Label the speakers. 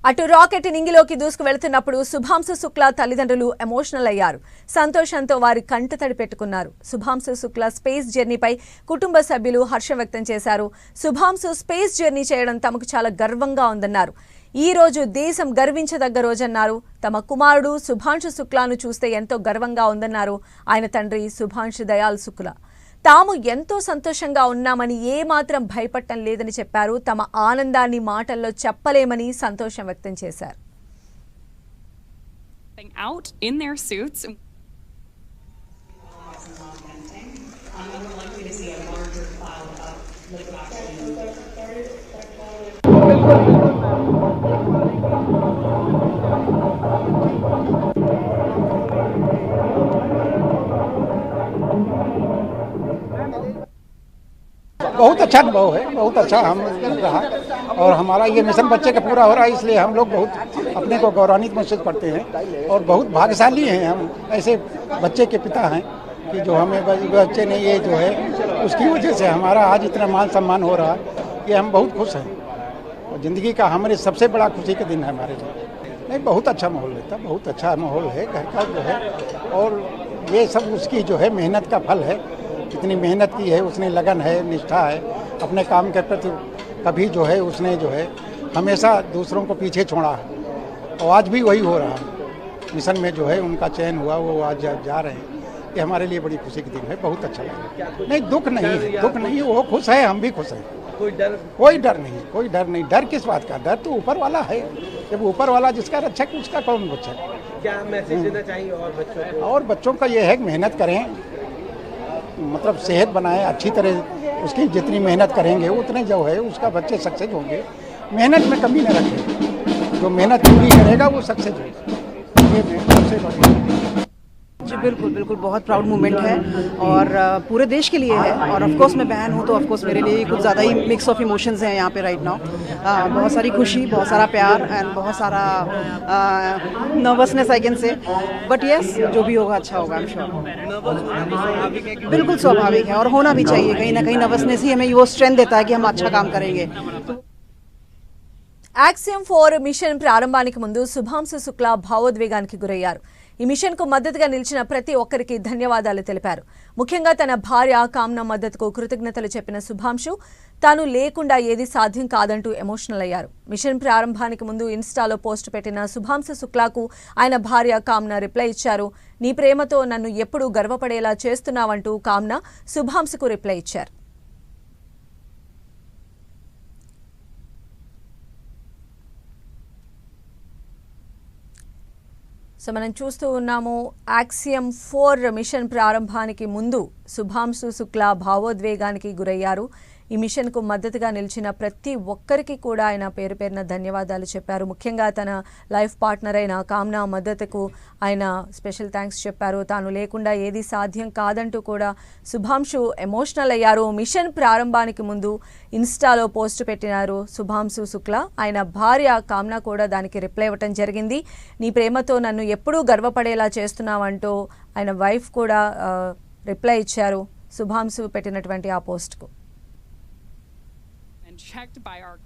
Speaker 1: అటు రాకెట్ నింగిలోకి దూసుకు వెళ్తున్నప్పుడు శుభాంశు శుక్లా తల్లిదండ్రులు ఎమోషనల్ అయ్యారు. సంతోషంతో వారి కంటతడి పెట్టుకున్నారు. శుభాంశు శుక్లా స్పేస్ జర్నీపై కుటుంబ సభ్యులు హర్షం వ్యక్తం చేశారు. శుభాంశు స్పేస్ జర్నీ చేయడం తమకు చాలా గర్వంగా ఉందన్నారు. ఈ రోజు దేశం గర్వించదగ్గ రోజన్నారు. తమ కుమారుడు శుభాంశు శుక్లాను చూస్తే ఎంతో గర్వంగా ఉందన్నారు ఆయన తండ్రి శుభాంశు దయాల్ శుక్లా. తాము ఎంతో సంతోషంగా ఉన్నామని ఏమాత్రం భయపడటం లేదని చెప్పారు. తమ ఆనందాన్ని మాటల్లో చెప్పలేమని సంతోషం వ్యక్తం చేశారు.
Speaker 2: Out in their suits.
Speaker 3: बहुत अच्छा अनुभव है, बहुत अच्छा हम रहा और हमारा ये मिशन बच्चे का पूरा हो रहा है, इसलिए हम लोग बहुत अपने को गौरवान्वित महसूस करते हैं और बहुत भाग्यशाली हैं हम ऐसे बच्चे के पिता हैं कि जो हमें बच्चे ने ये जो है उसकी वजह से हमारा आज इतना मान सम्मान हो रहा है, ये हम बहुत खुश हैं और ज़िंदगी का हमारे सबसे बड़ा खुशी का दिन है हमारे लिए। नहीं, बहुत अच्छा माहौल रहता, बहुत अच्छा माहौल है घर का जो है और ये सब उसकी जो है मेहनत का फल है। कितनी मेहनत की है उसने, लगन है, निष्ठा है अपने काम के प्रति, कभी जो है उसने जो है हमेशा दूसरों को पीछे छोड़ा है और आज भी वही हो रहा है। मिशन में जो है उनका चयन हुआ, वो आज जा रहे हैं, ये हमारे लिए बड़ी खुशी की दिन है, बहुत अच्छा लगा। नहीं, दुख नहीं है, दुख नहीं, वो खुश है, हम भी खुश हैं। कोई डर नहीं, कोई डर नहीं। डर किस बात का? डर तो ऊपर वाला है, जब ऊपर वाला जिसका रक्षक उसका कौन रक्षक।
Speaker 4: क्या मैसेज देना चाहिए और बच्चों को?
Speaker 3: और बच्चों का ये है कि मेहनत करें, मतलब सेहत बनाए अच्छी तरह, उसकी जितनी मेहनत करेंगे उतने जो है उसका बच्चे सक्सेस होंगे। मेहनत में कमी न रखें, जो मेहनत पूरी करेगा वो सक्सेस होगा, ये सबसे बड़ी।
Speaker 5: जी बिल्कुल बिल्कुल, बहुत प्राउड मोमेंट है और पूरे देश के लिए है और ऑफ कोर्स मैं बहन हूँ तो ऑफ कोर्स मेरे लिए कुछ ज़्यादा ही मिक्स ऑफ इमोशंस हैं यहाँ पे राइट नाउ। बहुत सारी खुशी, बहुत सारा प्यार एंड बहुत सारा nervousness I can say, but yes जो भी होगा अच्छा होगा, आई एम श्योर। बिल्कुल स्वाभाविक है और होना भी चाहिए, कहीं ना कहीं नर्वसनेस ही हमें वो स्ट्रेंथ देता है कि हम अच्छा काम करेंगे।
Speaker 1: యాక్సియం 4 మిషన్ ప్రారంభానికి ముందు శుభాంశు శుక్లా భావోద్వేగానికి గురయ్యారు. ఈ మిషన్ కు మద్దతుగా నిలిచిన ప్రతి ఒక్కరికి ధన్యవాదాలు తెలిపారు. ముఖ్యంగా తన భార్య కామ్నా మద్దతుకు కృతజ్ఞతలు చెప్పిన శుభాంశు తాను లేకుండా ఏది సాధ్యం కాదంటూ ఎమోషనల్ అయ్యారు. మిషన్ ప్రారంభానికి ముందు ఇన్స్టాలో పోస్ట్ పెట్టిన శుభాంశు శుక్లాకు ఆయన భార్య కామ్నా రిప్లై ఇచ్చారు. నీ ప్రేమతో నన్ను ఎప్పుడూ గర్వపడేలా చేస్తున్నావంటూ కామ్నా శుభాంశుకు రిప్లై ఇచ్చారు. సో మనం చూస్తూ ఉన్నాము యాక్సియం 4 మిషన్ ప్రారంభానికి ముందు శుభాంశు శుక్లా భావోద్వేగానికి గురయ్యారు. ఈ మిషన్కు మద్దతుగా నిలిచిన ప్రతి ఒక్కరికి కూడా ఆయన పేరు పేరున ధన్యవాదాలు చెప్పారు. ముఖ్యంగా తన లైఫ్ పార్ట్నర్ అయిన కామ్నా మద్దతుకు ఆయన స్పెషల్ థ్యాంక్స్ చెప్పారు. తాను లేకుండా ఏది సాధ్యం కాదంటూ కూడా శుభాంశు ఎమోషనల్ అయ్యారు. మిషన్ ప్రారంభానికి ముందు ఇన్స్టాలో పోస్ట్ పెట్టినారు శుభాంశు శుక్లా. ఆయన భార్య కామ్నా కూడా దానికి రిప్లై ఇవ్వటం జరిగింది. నీ ప్రేమతో నన్ను ఎప్పుడూ గర్వపడేలా చేస్తున్నావంటూ ఆయన వైఫ్ కూడా రిప్లై ఇచ్చారు శుభాంశు పెట్టినటువంటి ఆ పోస్ట్కు.
Speaker 2: And checked by our